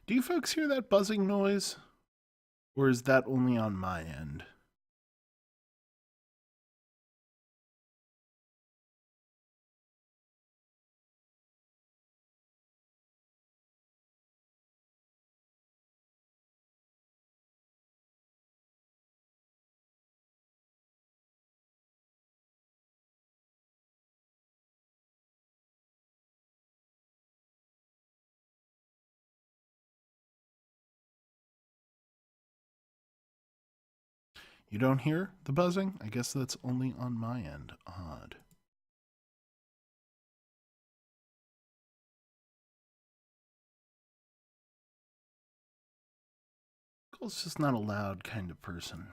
Do you folks hear that buzzing noise? Or is that only on my end? You don't hear the buzzing? I guess that's only on my end. Odd. Cole's just not a loud kind of person.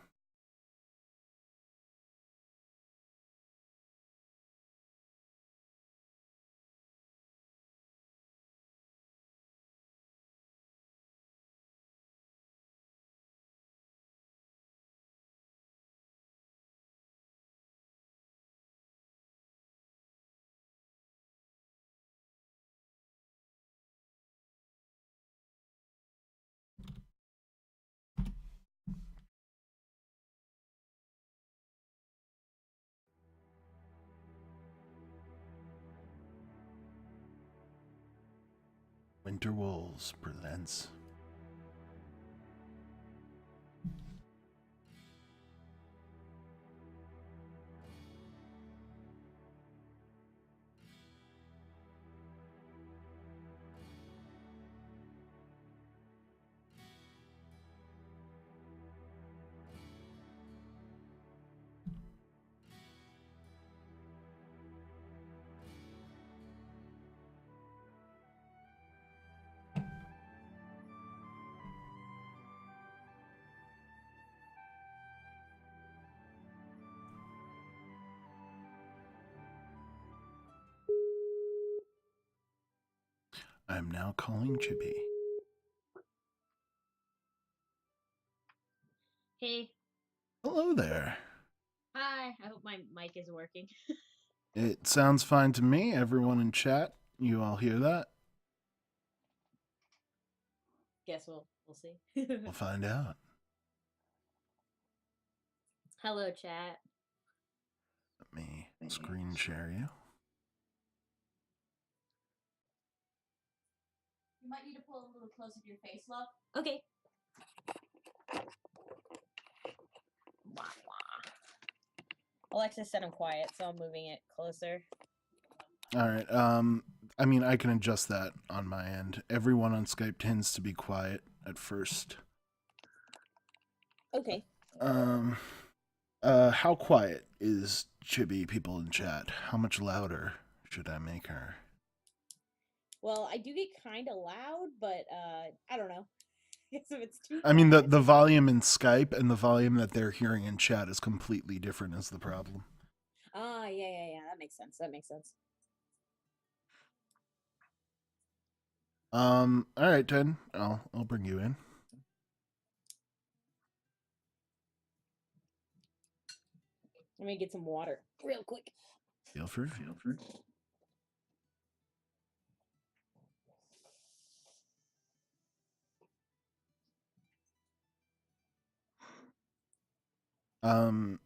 Winter Wolves presents. I'm now calling Chippy. Hey. Hello there. Hi. I hope my mic is working. It sounds fine to me. Everyone in chat, you all hear that? Guess we'll see. We'll find out. Hello, chat. Let me screen share you. You might need to pull a little closer to your face, love. Okay. Wah, wah. Alexa said I'm quiet, so I'm moving it closer. All right. I mean, I can adjust that on my end. Everyone on Skype tends to be quiet at first. Okay. How quiet is Chibi, people in chat? How much louder should I make her? Well, I do get kind of loud, but I don't know. If it's too I mean, quiet. the volume in Skype and the volume that they're hearing in chat is completely different, is the problem. Ah, yeah. That makes sense. All right, then. I'll bring you in. Let me get some water real quick. Feel free. Um,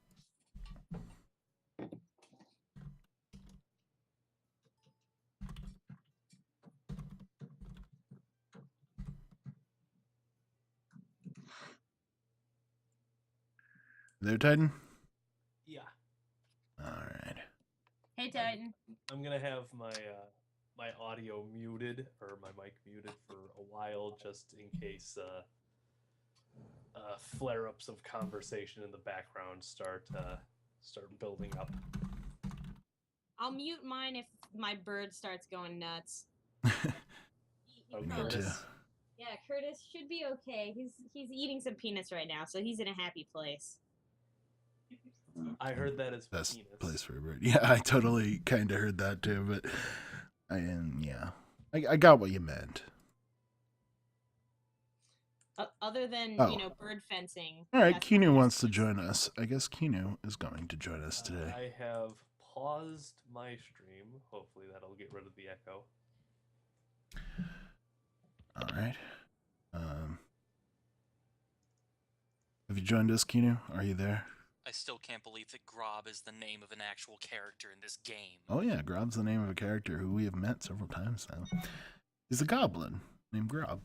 there, Titan? Yeah. All right. Hey, Titan. I'm gonna have my my audio muted or my mic muted for a while, just in case flare-ups of conversation in the background start building up. I'll mute mine if my bird starts going nuts. Curtis. Yeah, Curtis should be okay. He's eating some peanuts right now, so he's in a happy place. I heard that it's Best penis. place for a bird. Yeah, I totally kind of heard that too, but I got what you meant. Other than, Oh. bird fencing. All right, Kinu wants to join us. I guess Kinu is going to join us today. I have paused my stream. Hopefully that'll get rid of the echo. All right. Um, have you joined us, Kinu? Are you there? I still can't believe that Grob is the name of an actual character in this game. Oh yeah, Grob's the name of a character who we have met several times now. He's a goblin named Grob.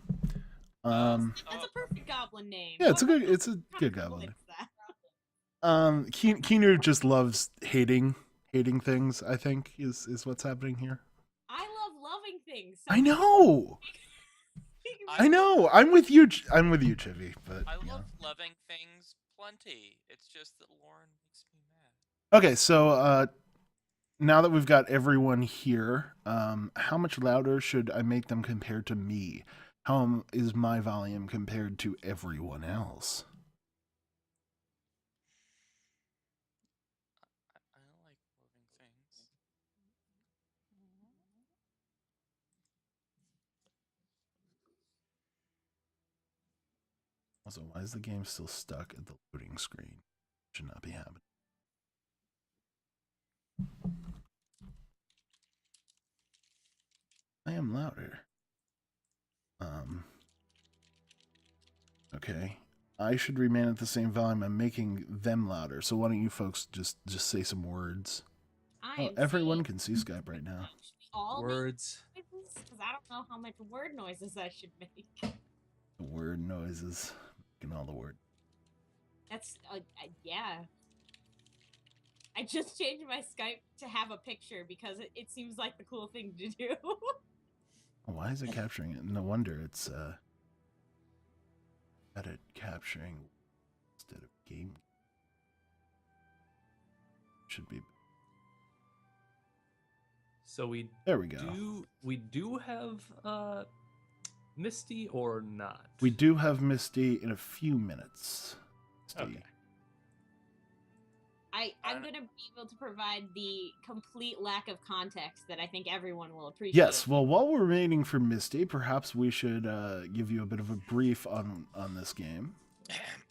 That's a perfect goblin name. Yeah, it's a What good kind of goblin. is that? Kinu just loves hating things, I think, is what's happening here. I love loving things. So I know. I know. I'm with you, Chivi, but I you love know. loving things plenty. It's just that Loren makes me mad. Okay, so now that we've got everyone here, how much louder should I make them compared to me? How is my volume compared to everyone else? I like loving things. Also, why is the game still stuck at the loading screen? Should not be happening. I am louder. Okay. I should remain at the same volume. I'm making them louder. So why don't you folks just say some words? Oh, everyone can see Skype right now. All Words. because I don't know how much word noises I should make. The word noises. Making all the word. That's yeah. I just changed my Skype to have a picture because it seems like the cool thing to do. Why is it capturing it? No wonder it's edit capturing instead of game. Should be. So There we go. we do have Misty or not? We do have Misty in a few minutes. Misty. Okay. I'm gonna be able to provide the complete lack of context that I think everyone will appreciate. Yes, well, while we're waiting for Misty, perhaps we should give you a bit of a brief on this game.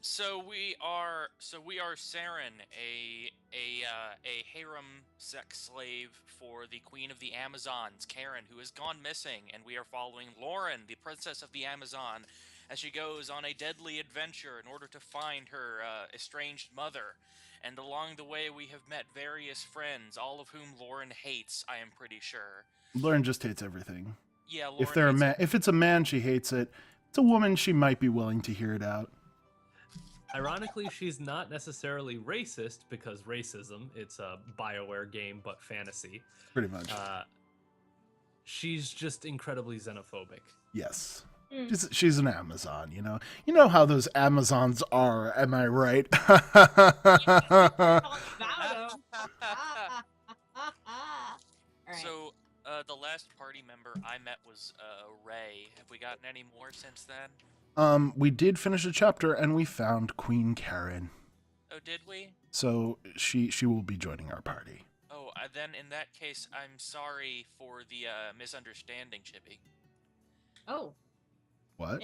So we are Saren, a harem sex slave for the Queen of the Amazons, Karen, who has gone missing, and we are following Loren, the Princess of the Amazon, as she goes on a deadly adventure in order to find her estranged mother. And along the way, we have met various friends, all of whom Loren hates, I am pretty sure. Loren just hates everything. Yeah, Loren If they're a hates man, if it's a man, she hates it. If it's a woman, she might be willing to hear it out. Ironically, she's not necessarily racist because racism, it's a BioWare game but fantasy. Pretty much. She's just incredibly xenophobic. Yes. She's an Amazon, you know. You know how those Amazons are, am I right? So, the last party member I met was Ray. Have we gotten any more since then? We did finish a chapter and we found Queen Karen. Oh, did we? So she will be joining our party. Oh, then in that case, I'm sorry for the misunderstanding, Chippy. Oh. What?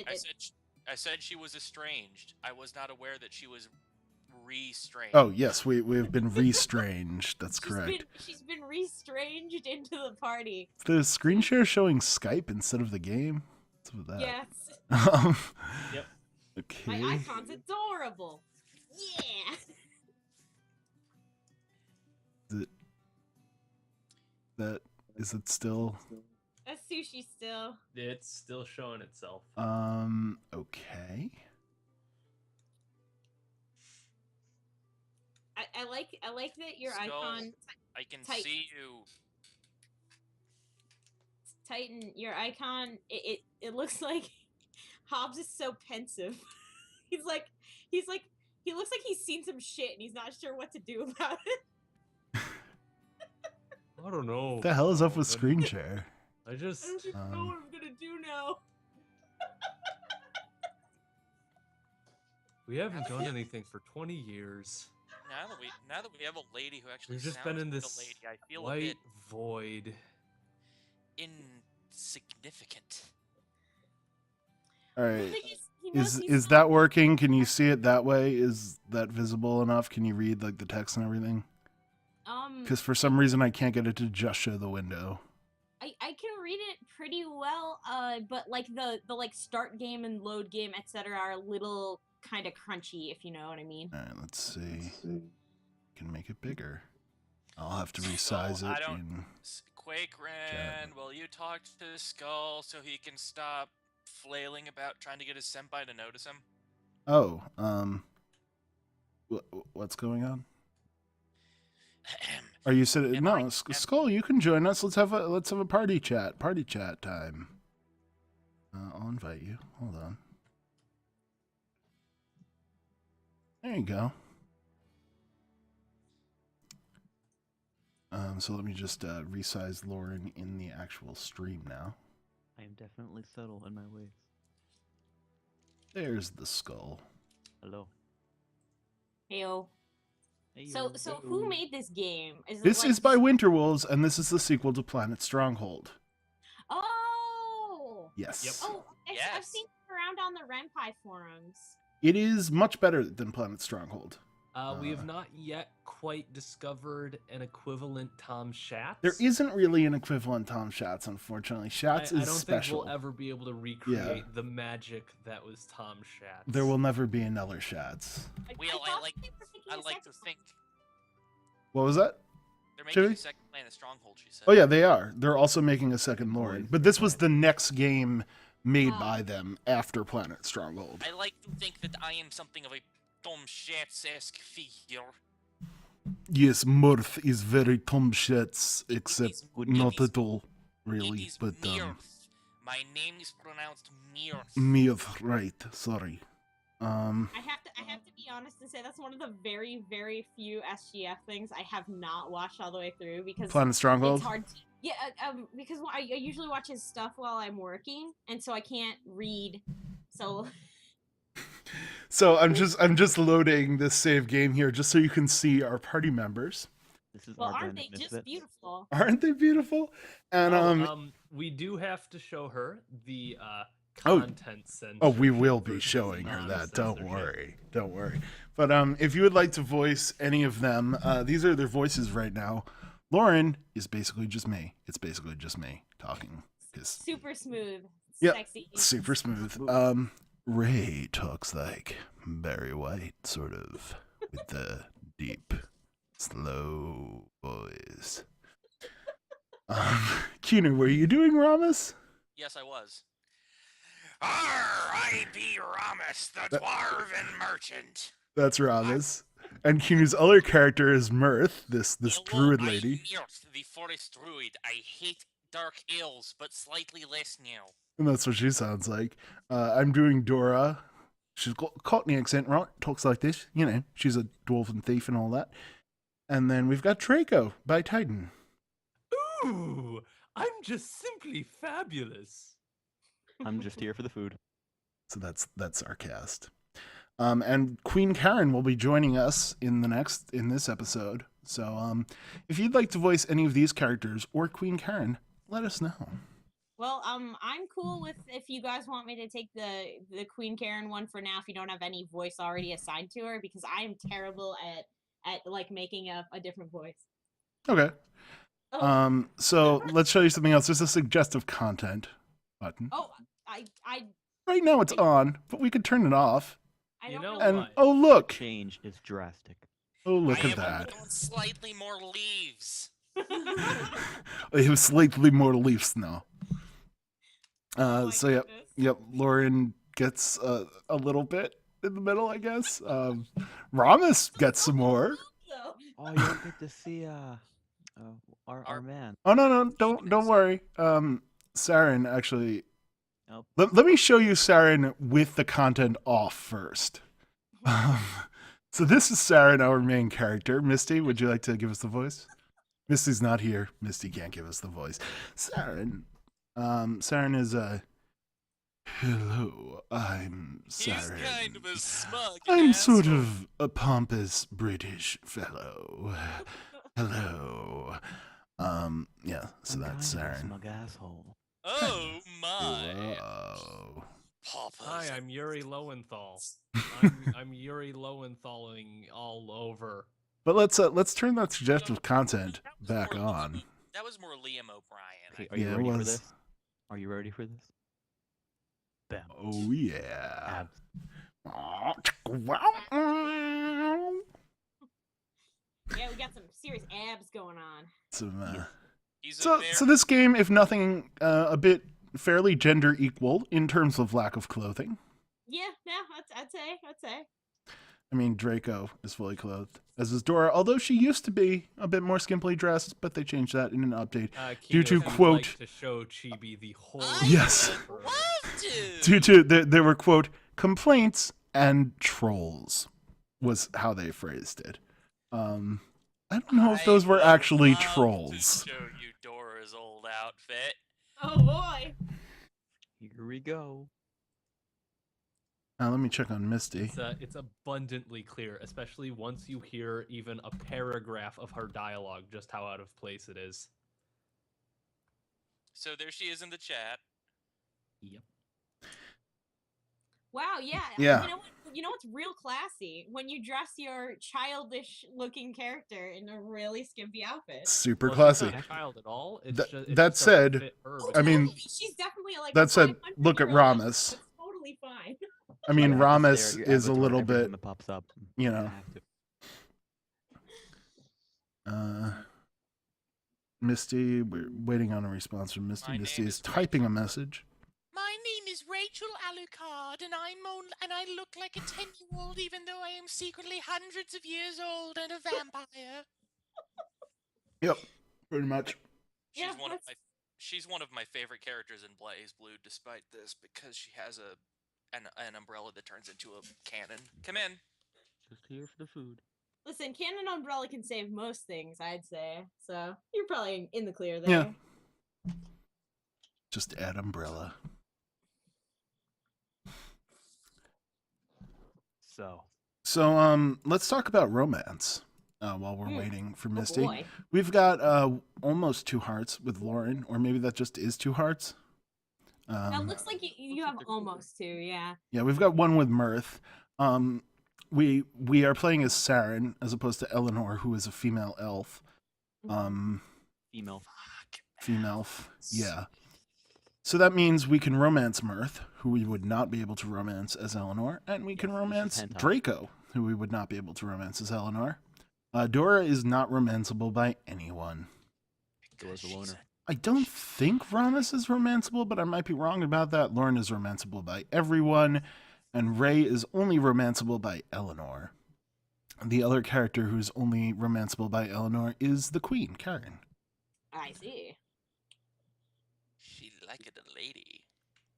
I said she was estranged. I was not aware that she was restrained. Oh yes, we've been restranged. That's correct. She's been restranged into the party. The screen share showing Skype instead of the game. What's with that? Yes. Yep. Okay. My icon's adorable. Yeah. Is it still? That's sushi still. It's still showing itself. Okay. I like that your Skull, icon. I can Titan. see you. Titan, your icon. It looks like Hobbs is so pensive. He looks like he's seen some shit and he's not sure what to do about it. I don't know. What the hell is up with screen share? I I just don't even know what I'm gonna do now. we haven't done anything for 20 years. Now that we have a lady who actually We've just sounds been in like this a lady, I feel a white bit void. insignificant. All right. The thing he knows he's Is not- that working? Can you see it that way? Is that visible enough? Can you read like the text and everything? Um, Because for some reason I can't get it to just show the window. I can read it pretty well. But like the like start game and load game, etc., are a little kind of crunchy, if you know what I mean. All right, let's see. Can make it bigger. I'll have to So, resize I it. don't- In... Quakerin, will you talk to Skull so he can stop flailing about trying to get his senpai to notice him? Oh, what's going on? Are you sitting? Am No, I- Skull, you can join us. Let's have a party chat. Party chat time. I'll invite you. Hold on. There you go. So let me just resize Loren in the actual stream now. I am definitely subtle in my ways. There's the Skull. Hello. Heyo. Hey, So who made this game? This is by Winterwolves, and this is the sequel to Planet Stronghold. Oh. Yes. Yep. Oh, I've Yes. seen it around on the Renpai forums. It is much better than Planet Stronghold. We have not yet quite discovered an equivalent Tom Schatz. There isn't really an equivalent Tom Schatz, unfortunately. Schatz I is don't special. think we'll ever be able to recreate the magic that was Tom Schatz. There will never be another Schatz. Well, thought I like they were making I a like to second think What was that? they're making Chevy? a second Planet Stronghold. She said. Oh yeah, they are. They're also making a second Loren. But this was the next game made Oh. by them after Planet Stronghold. I like to think that I am something of a Tom Schatz-esque figure. Yes, Mirth is very Tom Schatz, except is- not it is- at all, It really. is But Mirth. My name is pronounced Mirth. Mirth, right? Sorry. I have to be honest and say that's one of the very, very few SGF things I have not watched all the way through because Planet Stronghold. it's hard. Because I usually watch his stuff while I'm working, and so I can't read. So So I'm just loading this save game here just so you can see our party members. This is well, our aren't brand they of just misfits. beautiful? Aren't they beautiful? And we do have to show her the Oh. content center. Oh, we will be versus showing her that. Don't non-censorship. worry. Don't worry. But if you would like to voice any of them, these are their voices right now. Loren is basically just me. It's basically just me talking. 'Cause- Super smooth, Yep, sexy. super smooth. Ray talks like Barry White, sort of, with the deep, slow voice. Keener, were you doing Ramus? Yes, I was. I be Ramus, the That- dwarven merchant. That's Ramus. And Keener's other character is Mirth, this Hello, druid I'm lady. Mirth, the forest druid. I hate dark ills, but slightly less now. And that's what she sounds like. I'm doing Dora. She's got Cockney accent, right? Talks like this. You know, she's a dwarven thief and all that. And then we've got Draco by Titan. Ooh, I'm just simply fabulous. I'm just here for the food. So that's our cast. And Queen Karen will be joining us in this episode. So if you'd like to voice any of these characters or Queen Karen, let us know. Well, I'm cool with if you guys want me to take the Queen Karen one for now. If you don't have any voice already assigned to her, because I am terrible at like making a different voice. Okay. Oh, So let's show you something else. There's a suggestive content button. oh, I Right now it's on, but we could turn it off. You don't know know. And what? oh look, Change is drastic. oh look I at am that. on slightly more leaves. It was slightly more leaves now. Oh my So yep, goodness. yep. Loren gets a little bit in the middle, I guess. Ramus gets some more. So- Oh, you don't get to see our man. Oh no, don't worry. Saren actually. Nope. Let me show you Saren with the content off first. So this is Saren, our main character. Misty, would you like to give us the voice? Misty's not here. Misty can't give us the voice. Saren. Saren is hello, I'm He's Saren. kind of a smug I'm sort asshole. of a pompous British fellow. Hello. Yeah, so I'm that's kind of a Saren. smug asshole. Oh my. Whoa. Papa. Hi, I'm Yuri Lowenthal. I'm Yuri Lowenthaling all over. But let's turn that suggestive content That was back more on. That was more Liam O'Brien. Okay, I are you Yeah, it ready for was. this? Are you ready for this? Bam. Oh yeah. Abs. Yeah, we got some serious abs going on. Some, Yes. He's a so very, so this game, if nothing, a bit fairly gender equal in terms of lack of clothing. Yeah, I'd say. I mean, Draco is fully clothed, as is Dora, although she used to be a bit more skimpily dressed, but they changed that in an update. Due Kino, to, if you'd quote- like to show Chibi the whole. I Yes. would love to. Due to, there were, quote, complaints and trolls, was how they phrased it. I don't know if those were would actually love trolls. To show you Dora's old outfit. Oh boy. Here we go. Let me check on Misty. It's abundantly clear, especially once you hear even a paragraph of her dialogue, just how out of place it is. So there she is in the chat. Yep. Wow, yeah. Yeah. You know what's real classy? When you dress your childish looking character in a really skimpy outfit. Super Well, classy. she's not a child at all. It's That- just, it that just doesn't said, fit her I mean, No, she's definitely like that a said, 500 look at year old. Ramus. It's totally fine. I mean, You have to stare Ramus at your is a avatar little every bit, time it pops up. you know. have to. Misty, we're waiting on a response from Misty. My Misty name is is typing a Rachel. message. My name is Rachel Alucard, and I look like a 10-year-old, even though I am secretly hundreds of years old and a vampire. Yep, pretty much. She's Yeah, one of my she's one of my favorite characters in Blaze Blue, despite this, because she has an umbrella that turns into a cannon. Come in. Just here for the food. Listen, Cannon Umbrella can save most things, I'd say. So you're probably in the clear there. Yeah. Just add umbrella. So, let's talk about romance while we're waiting for Misty. Oh boy. We've got almost 2 hearts with Loren, or maybe that just is 2 hearts. That looks like you have almost 2, yeah. Yeah, we've got 1 with Mirth. We are playing as Saren as opposed to Eleanor, who is a female elf. Female. Female. Yeah. So that means we can romance Mirth, who we would not be able to romance as Eleanor, and we can romance hentai. Draco, who we would not be able to romance as Eleanor. Dora is not romanceable by anyone. Dora's a loner. I don't think Ramus is romanceable, but I might be wrong about that. Loren is romanceable by everyone, and Ray is only romanceable by Eleanor. The other character who's only romanceable by Eleanor is the Queen, Karen. I see. She like it a lady.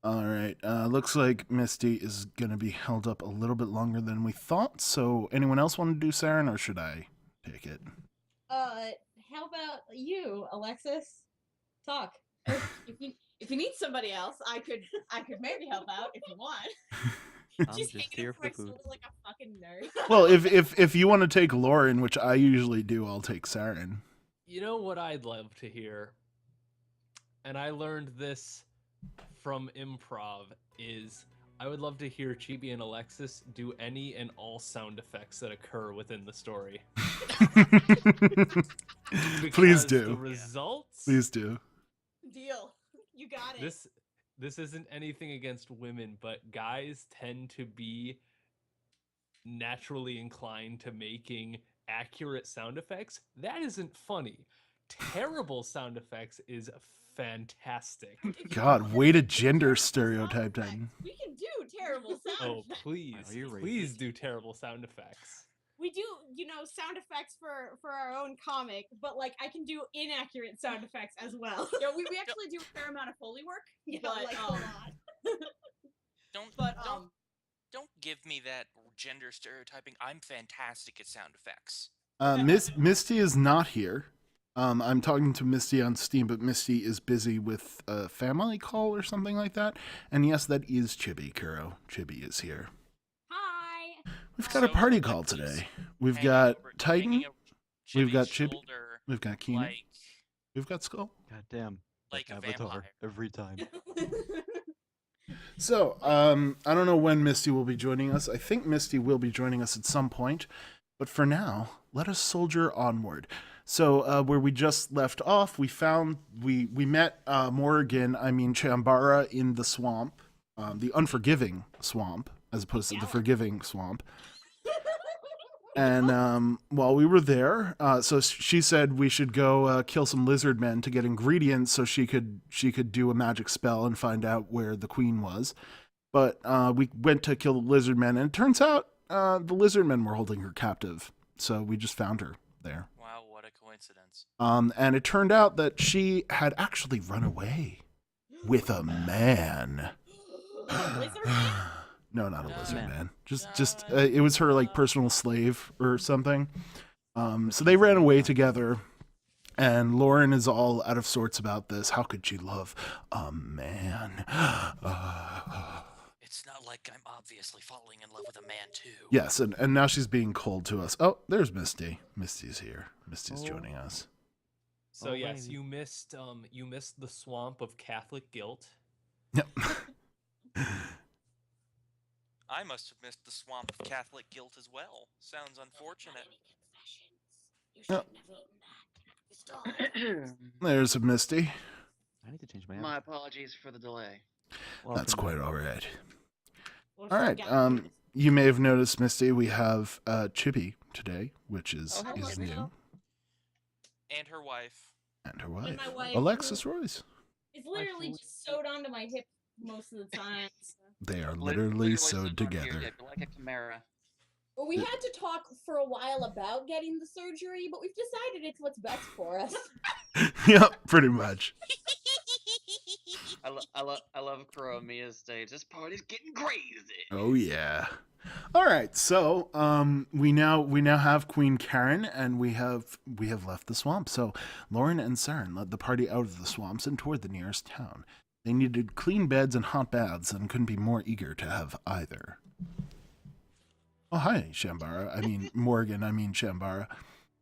All right. Looks like Misty is going to be held up a little bit longer than we thought. So, anyone else want to do Saren, or should I take it? How about you, Alexis? Talk. If you need somebody else, I could maybe help out if you want. I'm She's just taking here it for the food. personally like a fucking nerd. Well, if you want to take Loren, which I usually do, I'll take Saren. You know what I'd love to hear, and I learned this from improv, is I would love to hear Chibi and Alexis do any and all sound effects that occur within the story. Please Because The do. results. Please do. Deal. You got it. This isn't anything against women, but guys tend to be naturally inclined to making accurate sound effects. That isn't funny. Terrible sound effects is fantastic. God, way to gender stereotype then. We can do terrible sound Oh, effects. please, Are you please racist? do terrible sound effects. We do, sound effects for our own comic, but like I can do inaccurate sound effects as well. Yeah, we actually do a fair amount of Foley work. Yeah, but, like a lot. Don't give me that gender stereotyping. I'm fantastic at sound effects. Misty is not here. I'm talking to Misty on Steam, but Misty is busy with a family call or something like that. And yes, that is Chibi, Kuro. Chibi is here. Hi. We've got a So, party like, call he's today. We've Hanging got over- Titan, hanging over we've got Chibi's Chibi, shoulder, we've got Keenan, like we've got Skull. God damn. like a Avatar vampire. every time. So, I don't know when Misty will be joining us. I think Misty will be joining us at some point. But for now, let us soldier onward. So where we just left off, we met Chambara in the swamp, the unforgiving swamp, as opposed to the forgiving swamp. And while we were there, so she said we should go kill some lizard men to get ingredients, so she could do a magic spell and find out where the queen was. But we went to kill the lizard men, and it turns out the lizard men were holding her captive. So we just found her there. Wow, what a coincidence. And it turned out that she had actually run away with a man. Lizard man? No, not a lizard Man. man. Just it was her like personal slave or something. So they ran away together, and Loren is all out of sorts about this. How could she love a man? It's not like I'm obviously falling in love with a man too. Yes, and now she's being cold to us. Oh, there's Misty. Misty's here. Misty's joining us. So Oh, yes, baby. you missed the swamp of Catholic guilt. Yep. I must have missed the swamp of Catholic guilt as well. Sounds unfortunate. There's a Misty. I need to change my. My apologies for the delay. That's quite all right. Well, All right. You may have noticed, Misty, we have Chippy today, which is Oh, hello. new, And her wife. and her And wife, my wife. Alexis Royce. It's literally just sewed onto my hip most of the time. So. They are Lit- literally so sewed dark here, together. yeah, like a chimera. Well, we had to talk for a while about getting the surgery, but we've decided it's what's best for us. Yep, pretty much. I love Kuro Mia's stage. This party's getting crazy. Oh yeah. All right, so we now have Queen Karen, and we have left the swamp. So Loren and Saren led the party out of the swamps and toward the nearest town. They needed clean beds and hot baths, and couldn't be more eager to have either. Oh hi, Shambara. I mean Morgan. I mean Shambara.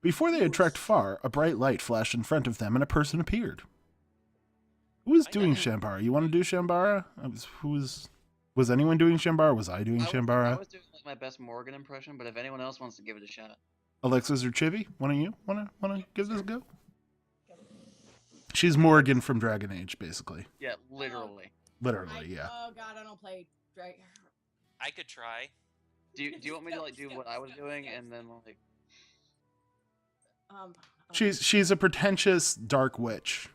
Before they had trekked far, a bright light flashed in front of them, and a person appeared. Who was doing Shambara? You want to do Shambara? Was anyone doing Shambara? Was I doing I Shambara? was doing like my best Morgan impression, but if anyone else wants to give it a shot. Alexis or Chibi? One of you wanna give this a go? She's Morgan from Dragon Age, basically. Yeah, literally. Literally, yeah. Oh god, I don't play Drake. I could try. Do you want me to like do what I was doing and then like? She's a pretentious dark witch.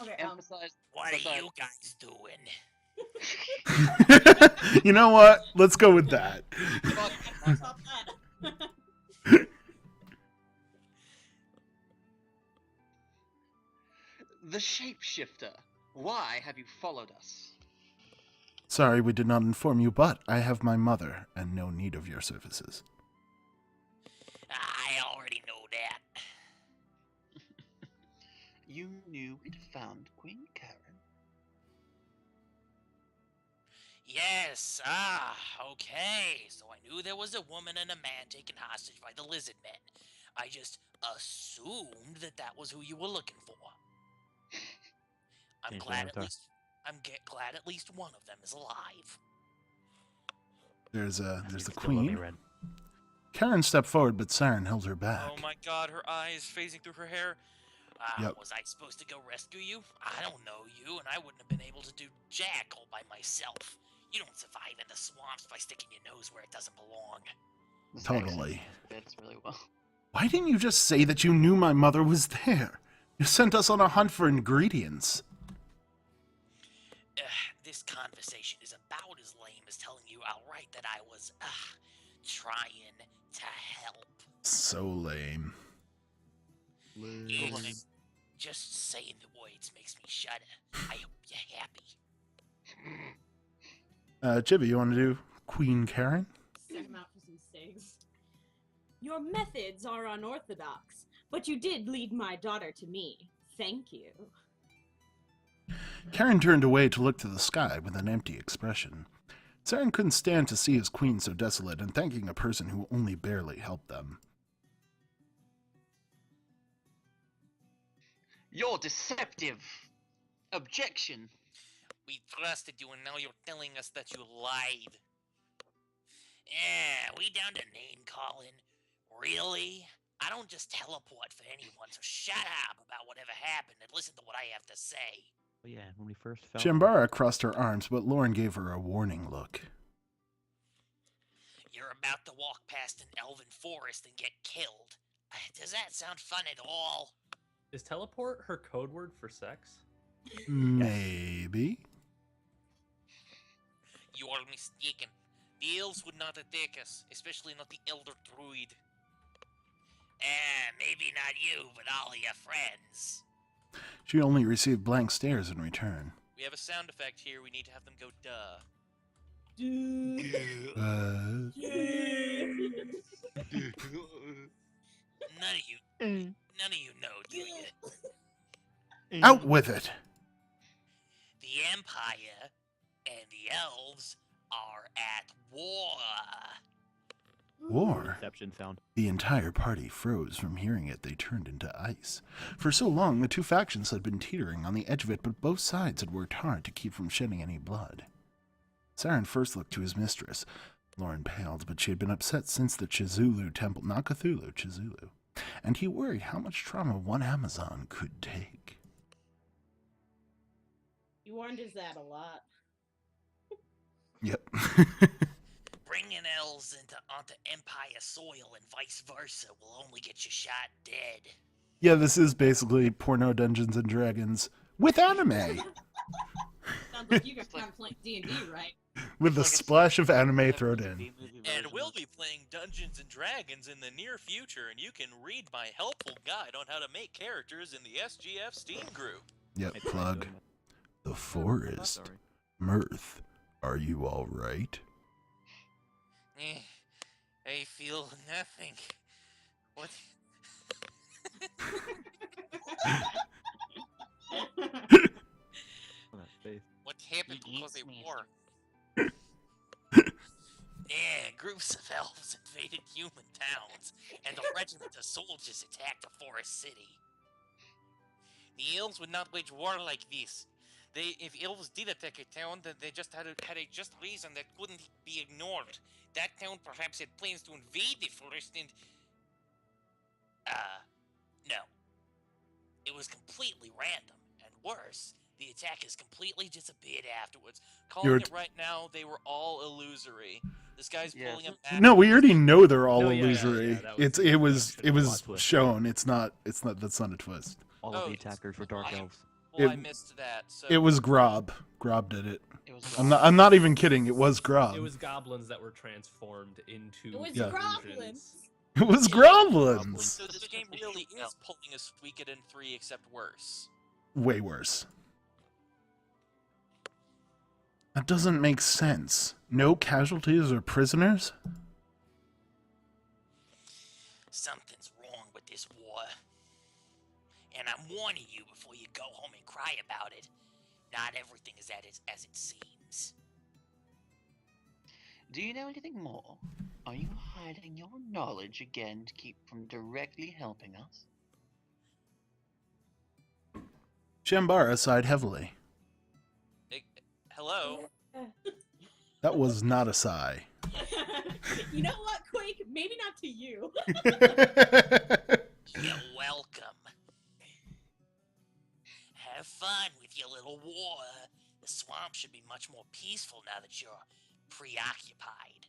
Okay, Emphasize. What emphasize- are you guys doing? You know what? Let's go with that. Fuck. Stop that. The shapeshifter. Why have you followed us? Sorry we did not inform you, but I have my mother and no need of your services. I already know that. You knew we'd found Queen Karen. Yes, okay. So I knew there was a woman and a man taken hostage by the lizard men. I just assumed that was who you were looking for. I'm Change the glad avatar. glad at least one of them is alive. There's the Still love me, queen. Red. Karen stepped forward, but Saren held her back. Oh my god, her eyes phasing through her hair. Yep. Was I supposed to go rescue you? I don't know you, and I wouldn't have been able to do jack all by myself. You don't survive in the swamps by sticking your nose where it doesn't belong. This Totally. accent fits really well. Why didn't you just say that you knew my mother was there? You sent us on a hunt for ingredients. This conversation is about as lame as telling you outright that I was, trying to help. So lame. Even just saying the words makes me shudder. I hope you're happy. Chibi, you want to do Queen Karen? Send him out for some steaks. Your methods are unorthodox, but you did lead my daughter to me. Thank you. Karen turned away to look to the sky with an empty expression. Saren couldn't stand to see his queen so desolate and thanking a person who only barely helped them. You're deceptive. Objection. We trusted you and now you're telling us that you lied. Yeah, we down to name calling. Really? I don't just teleport for anyone, so shut up about whatever happened and listen to what I have to say. Oh yeah, when we first fell. Shambara crossed her arms, but Loren gave her a warning look. You're about to walk past an elven forest and get killed. Does that sound fun at all? Is teleport her code word for sex? Maybe. You are mistaken. The elves would not attack us, especially not the elder druid. Maybe not you, but all of your friends. She only received blank stares in return. We have a sound effect here. We need to have them go duh. None of you know, do you? Out with it! The Empire and the elves are at war. War? Inception sound. The entire party froze from hearing it. They turned into ice. For so long, the two factions had been teetering on the edge of it, but both sides had worked hard to keep from shedding any blood. Saren first looked to his mistress. Loren paled, but she had been upset since the Chizulu temple, not Cthulhu, Chizulu, and he worried how much trauma one Amazon could take. You warned us that a lot. Yep. Bringing elves onto Empire soil and vice versa will only get you shot dead. Yeah, this is basically porno Dungeons and Dragons with anime, Sounds like you guys aren't playing D&D, right? with a splash of anime thrown in. And we'll be playing Dungeons and Dragons in the near future, and you can read my helpful guide on how to make characters in the SGF Steam group. Yep, I tried plug. doing The that. forest. Sorry. Mirth, are you all right? I feel nothing. What? Oh, that face. What happened because they me. war? Groups of elves invaded human towns, and a regiment of soldiers attacked a forest city. The elves would not wage war like this. If elves did attack a town, then they just had a just reason that couldn't be ignored. That town perhaps had plans to invade the forest and... no. It was completely random, and worse, the attackers completely disappeared afterwards. Calling it right now, they were all illusory. This guy's Yes. pulling a map. No, we already know they're all No, yeah, illusory. yeah, that was it the was plot twist. shown. That's not a twist. All Oh, of the it's- attackers were dark I- elves. Well, I It- missed that. So It was Grob. Grob did it. It was I'm not even kidding. It was Grob. It was goblins that were transformed into It was Yeah. goblins. It was Groblins. So this game really is pulling a Suikoden 3, except worse. Way worse. That doesn't make sense. No casualties or prisoners? Something's wrong with this war. And I'm warning you before you go home and cry about it. Not everything is as it seems. Do you know anything more? Are you hiding your knowledge again to keep from directly helping us? Shambara sighed heavily. Hello? That was not a sigh. You know what, Quake? Maybe not to you. You're welcome. Have fun with your little war. The swamp should be much more peaceful now that you're preoccupied.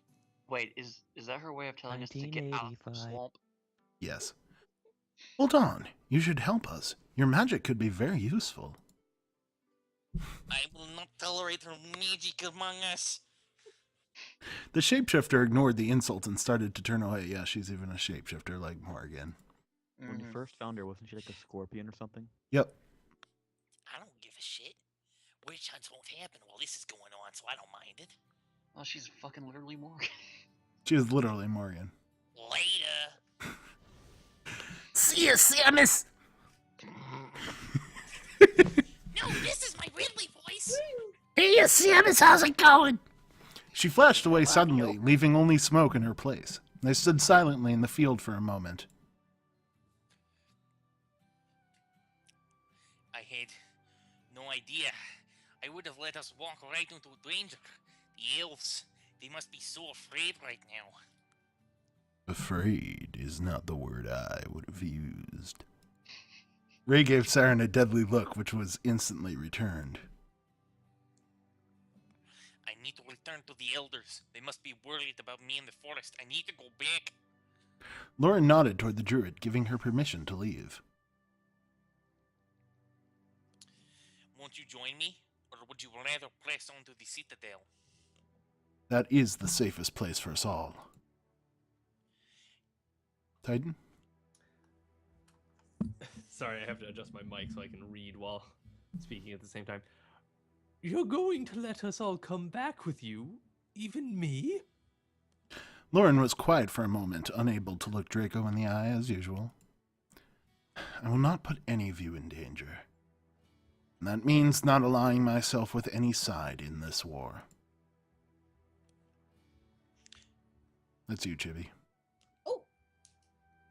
Wait, is that her way of telling us to get out of the 1985. swamp? Yes. Hold on. You should help us. Your magic could be very useful. I will not tolerate her magic among us. The shapeshifter ignored the insult and started to turn away. Yeah, she's even a shapeshifter like Morgan. When you first found her, wasn't she like a scorpion or something? Yep. I don't give a shit. Witch hunts won't happen while this is going on, so I don't mind it. Oh, she's fucking literally Morgan. She is literally Morgan. Later. See you, Samus! No, this is my Ridley voice. Hey, Samus, how's it going? She flashed away suddenly, leaving only smoke in her place. They stood silently in the field for a moment. I had no idea. I would have let us walk right into danger. The elves, they must be so afraid right now. Afraid. is not the word I would have used. Ray gave Saren a deadly look, which was instantly returned. I need to return to the elders. They must be worried about me in the forest. I need to go back. Loren nodded toward the druid, giving her permission to leave. Won't you join me? Or would you rather press on to the citadel? That is the safest place for us all. Titan? Sorry, I have to adjust my mic so I can read while speaking at the same time. You're going to let us all come back with you? Even me? Loren was quiet for a moment, unable to look Draco in the eye as usual. I will not put any of you in danger. And that means not aligning myself with any side in this war. That's you, Chibi. Oh,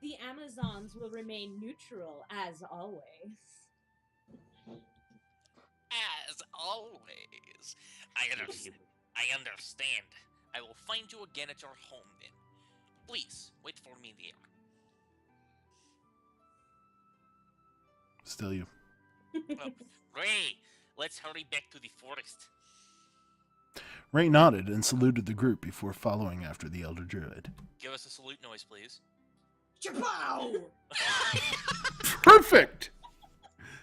the Amazons will remain neutral as always. As always. I understand. I will find you again at your home then. Please, wait for me there. Still you. Oh, Ray, let's hurry back to the forest. Ray nodded and saluted the group before following after the Elder Druid. Give us a salute noise, please. Chapow! Perfect!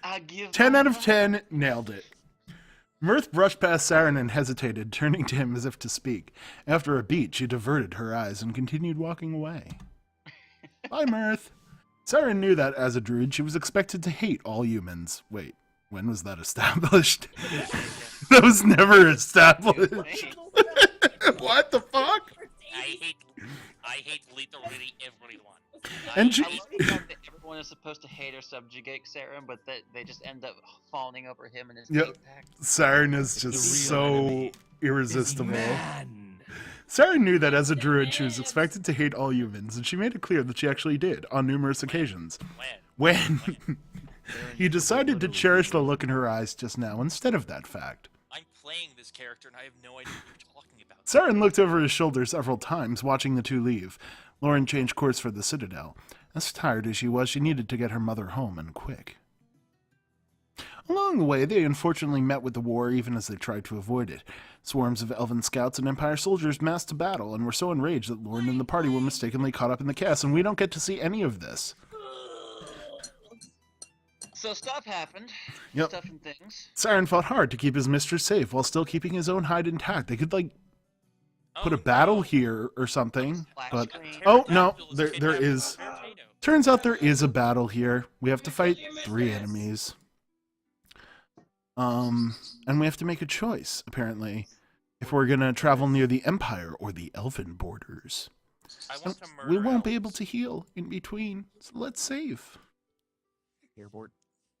I give 10 my out of life. 10, nailed it. Mirth brushed past Saren and hesitated, turning to him as if to speak. After a beat, she diverted her eyes and continued walking away. Bye, Mirth. Saren knew that as a druid, she was expected to hate all humans. Wait, when was that established? That was never established. What the fuck? I hate literally everyone. And I she- love the fact that everyone is supposed to hate or subjugate Saren, but that they just end up fawning over him and his Yep. hate pack. Saren is The just real so enemy irresistible. Man. Saren knew that as a druid, she was expected to hate all humans, and she made it clear that she actually did on numerous occasions. When he decided to cherish the look in her eyes just now instead of that fact. I'm playing this character and I have no idea what you're talking about. Saren looked over his shoulder several times, watching the two leave. Loren changed course for the Citadel. As tired as she was, she needed to get her mother home, and quick. Along the way, they unfortunately met with the war even as they tried to avoid it. Swarms of elven scouts and Empire soldiers massed to battle and were so enraged that Loren and the party were mistakenly caught up in the chaos, and we don't get to see any of this. So stuff happened. Yep. Stuff and things. Saren fought hard to keep his mistress safe while still keeping his own hide intact. They could, put a battle here or something, Splash but... screen. Oh, no, there is... Turns out there is a battle here. We have to fight 3 enemies. And we have to make a choice, apparently, if we're gonna travel near the Empire or the Elven borders. I want to murder We won't be able elves. to heal in between, so let's save. Airboard.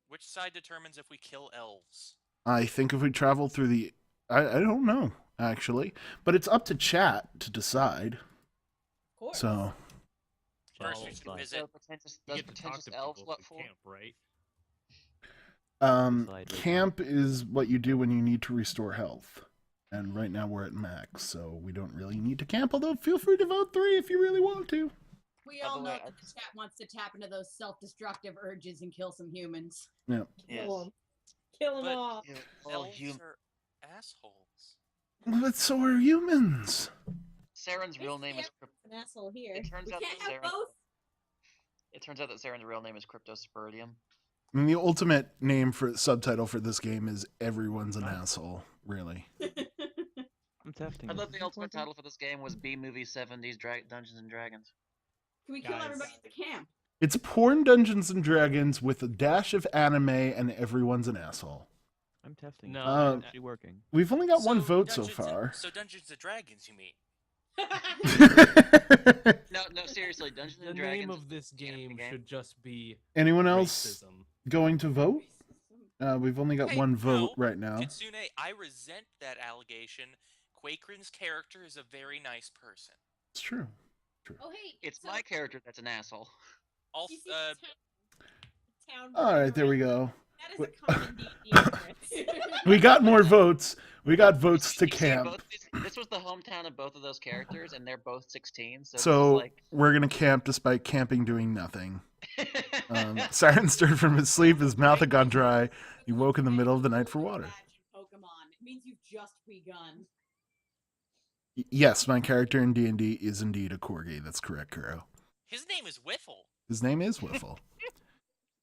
Which side determines if we kill elves? I think if we travel through the... I don't know, actually. But it's up to chat to decide. Of course. So, First, we Well, should like, visit. So pretentious, you does get to talk pretentious to elves people what at for? camp, right? Slide with camp is what you do when you need to restore health. And right now we're at max, so we don't really need to camp, although feel free to vote 3 if you really want to. We By all the know way, that the chat wants to tap into those self-destructive urges and kill some humans. Yeah. Yes. Kill 'em. Kill 'em But- all. Yeah, all Elves hum- are assholes. But so are humans. Saren's real name is An asshole here. It turns We out can't that have Sarah- both. It turns out that Saren's real name is Cryptosporidium. I mean, the ultimate name for subtitle for this game is "Everyone's an Asshole." Really. I'm testing. I it. thought the ultimate title for this game was B Movie 70s Dungeons and Dragons. Can we kill Guys. everybody at the camp? It's porn Dungeons and Dragons with a dash of anime, and everyone's an asshole. I'm testing. No, it. Uh, It's actually working. We've only got one So vote so Dungeons and- far. So Dungeons and Dragons, you mean? No, seriously, Dungeons the and Dragons. name is of this the name of the game should just be Anyone else racism. going to vote? We've only got Hey, one vote no. right now. Kitsune, I resent that allegation. Quakeren's character is a very nice person. It's true. Oh, hey. It's so my character that's an asshole. Also, you see the town All right, there we go. That is a common D&D occurrence. We got more votes. We got votes to You see, camp. this was the hometown of both of those characters, and they're both 16. So, So this we're gonna camp despite camping doing nothing. is like. Siren stirred from his sleep. His mouth had gone dry. He woke in the middle of the night for water. Pokemon. It means you've just begun. Yes, my character in D&D is indeed a corgi. That's correct, Kuro. His name is Wiffle. His name is Wiffle.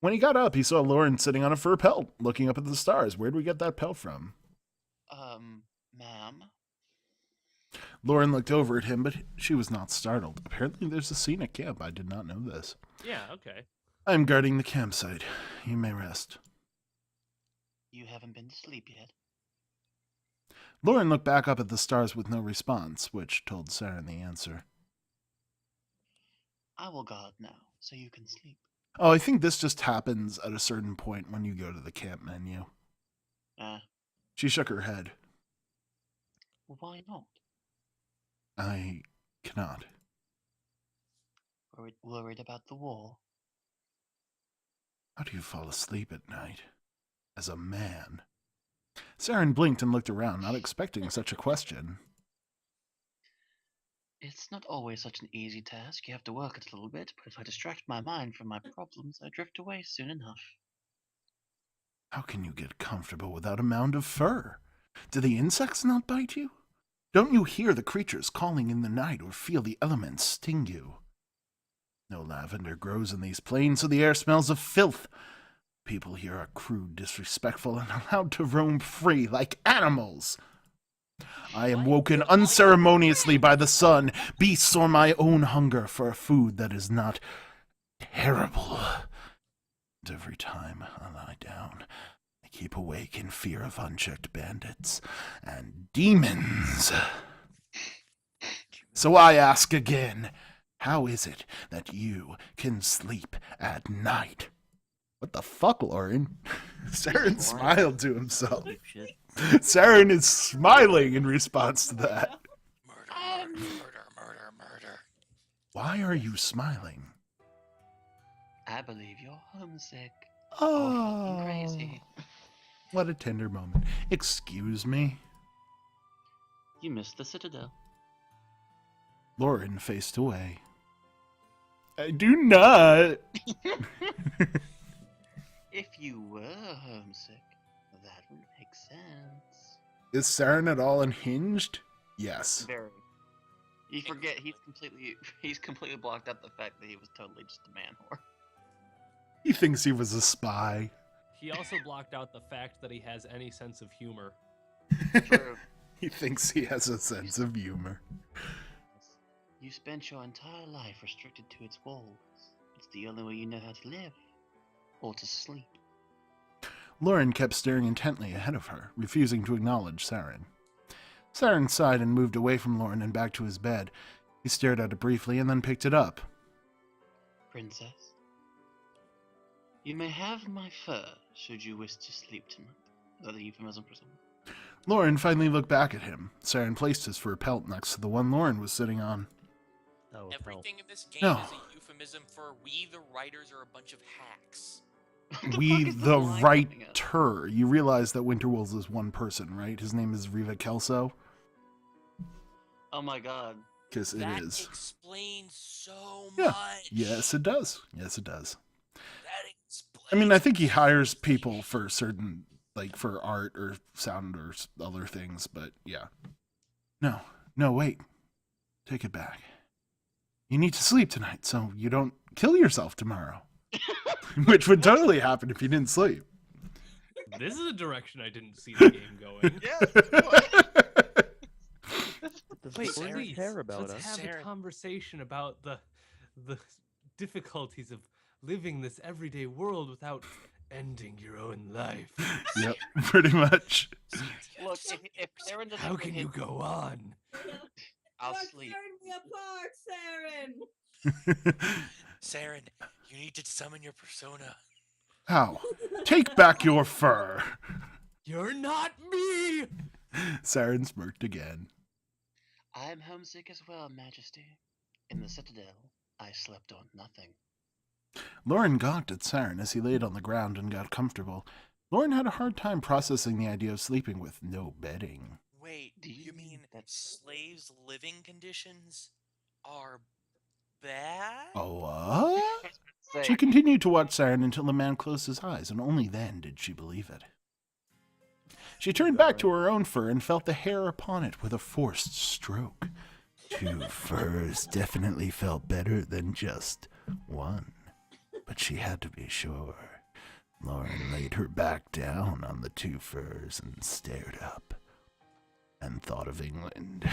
When he got up, he saw Loren sitting on a fur pelt, looking up at the stars. Where'd we get that pelt from? Ma'am. Loren looked over at him, but she was not startled. Apparently there's a scene at camp. I did not know this. Yeah, okay. I am guarding the campsite. You may rest. You haven't been to sleep yet. Loren looked back up at the stars with no response, which told Saren the answer. I will guard now, so you can sleep. Oh, I think this just happens at a certain point when you go to the camp menu. She shook her head. Why not? I cannot. Worried about the war? How do you fall asleep at night? As a man? Saren blinked and looked around, not expecting such a question. It's not always such an easy task. You have to work it a little bit, but if I distract my mind from my problems, I drift away soon enough. How can you get comfortable without a mound of fur? Do the insects not bite you? Don't you hear the creatures calling in the night or feel the elements sting you? No lavender grows in these plains, so the air smells of filth. People here are crude, disrespectful, and allowed to roam free like animals. I am woken unceremoniously by the sun, beasts or my own hunger for a food that is not terrible. And every time I lie down, I keep awake in fear of unchecked bandits and demons. So I ask again, how is it that you can sleep at night? What the fuck, Loren? Saren smiled to himself. Shit. Saren is smiling in response to that. Murder. Why are you smiling? I believe you're homesick. Oh, Or fucking crazy. What a tender moment. Excuse me? You missed the Citadel. Loren faced away. I do not. If you were homesick, that would make sense. Is Saren at all unhinged? Yes. Very. You forget he's completely blocked out the fact that he was totally just a man whore. He thinks he was a spy. He also blocked out the fact that he has any sense of humor. True. He thinks he has a sense of humor. You spent your entire life restricted to its walls. It's the only way you know how to live. Or to sleep. Loren kept staring intently ahead of her, refusing to acknowledge Saren. Saren sighed and moved away from Loren and back to his bed. He stared at it briefly and then picked it up. Princess, you may have my fur should you wish to sleep tonight. Is that a euphemism for something? Loren finally looked back at him. Saren placed his fur pelt next to the one Loren was sitting on. Oh, Everything in this game No. is a euphemism for we, the writers, are a bunch of hacks. We fuck is the line coming up? writer. You realize that Winterwolves is one person, right? His name is Riva Kelso? Oh my god. Because it That is. explains so Yeah. much. Yes, it does. Yes, it does. That explains. I mean, I think he hires people for certain, like, for art or sound or other things, but yeah. No, wait. Take it back. You need to sleep tonight so you don't kill yourself tomorrow. Which would totally happen if you didn't sleep. This is a direction I didn't see the game going. Does Wait, Loren please, care about let's us? have a conversation about the difficulties of living this everyday world without ending your own life. Yep, pretty much. Look, if Saren doesn't How put can you his- go on? I'll You're sleep. tearing me apart, Saren. Saren, you need to summon your persona. How? Take back your fur. You're not me! Saren smirked again. I'm homesick as well, Majesty. In the Citadel, I slept on nothing. Loren gawked at Saren as he laid on the ground and got comfortable. Loren had a hard time processing the idea of sleeping with no bedding. Wait, Do you you mean mean that- slaves' living conditions are bad? Oh, what? Say, She continued to watch Saren until the man closed his eyes, and only then did she believe it. She turned back to her own fur and felt the hair upon it with a forced stroke. 2 furs definitely felt better than just 1, but she had to be sure. Loren laid her back down on the 2 furs and stared up, and thought of England.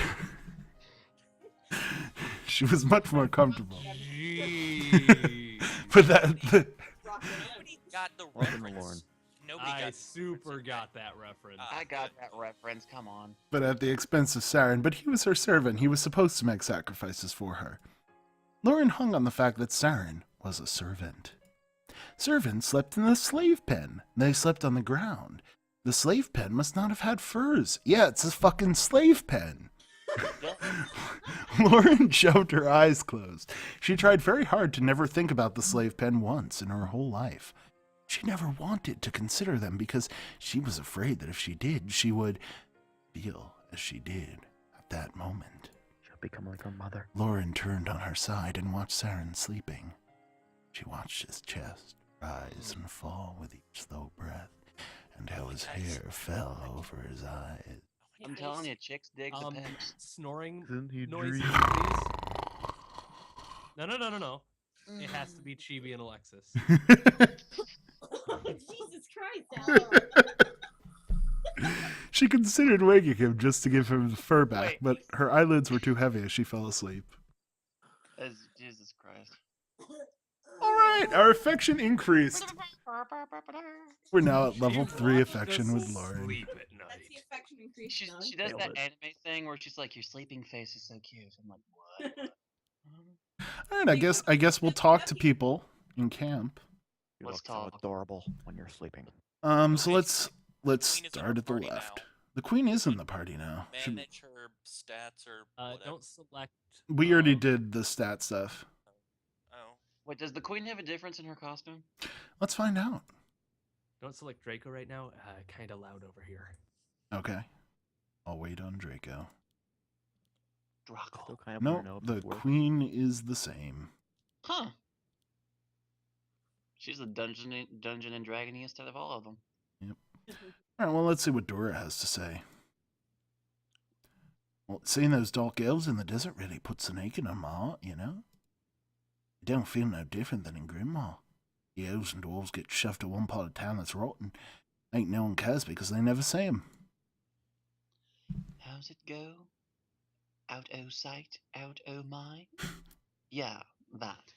She was much more comfortable. Jeez. But that, Nobody got the Welcome to reference. Nobody I got super got that reference. I got that reference. Come on. but at the expense of Saren. But he was her servant. He was supposed to make sacrifices for her. Loren hung on the fact that Saren was a servant. Servants slept in the slave pen. They slept on the ground. The slave pen must not have had furs. Yeah, it's a fucking slave pen. Loren shoved her eyes closed. She tried very hard to never think about the slave pen once in her whole life. She never wanted to consider them because she was afraid that if she did, she would feel as she did at that moment. She'll become like her mother. Loren turned on her side and watched Saren sleeping. She watched his chest rise and fall with each slow breath, and how his hair fell over his eyes. I'm telling you, chicks dig the pen. Snoring Isn't he noises, dreaming? please. No. It has to be Chibi and Alexis. Jesus Christ, Alan. She considered waking him just to give him the fur back, Wait. but her eyelids were too heavy as she fell asleep. Jesus Christ. All right, our affection increased. We're now at level 3 affection with Loren. Sleep at That's night. the affection increase. She done. does Nailed that it. anime thing where she's like, your sleeping face is so cute. I'm like, what? All right, I guess we'll talk to people in camp. You Let's look so talk. adorable when you're sleeping. So Okay, let's Queen is in start the at the party left. now. The queen is in the party now. Manage her stats or whatever. Don't select. We already did the stat stuff. Oh. Wait, does the queen have a difference in her costume? Let's find out. Don't select Draco right now. Kind of loud over here. Okay. I'll wait on Draco. Draco. Still kind of wanna know No, if the this works. queen is the same. Huh. She's the dungeon and dragoniest out of all of them. All right, well, let's see what Dora has to say. Well, seeing those dark elves in the desert really puts an ache in her heart, you know? It don't feel no different than in Grimmaw. The elves and dwarves get shoved to one part of town that's rotten. Ain't no one cares because they never see 'em. How's it go? Out o' sight, out o' mind? Yeah, that.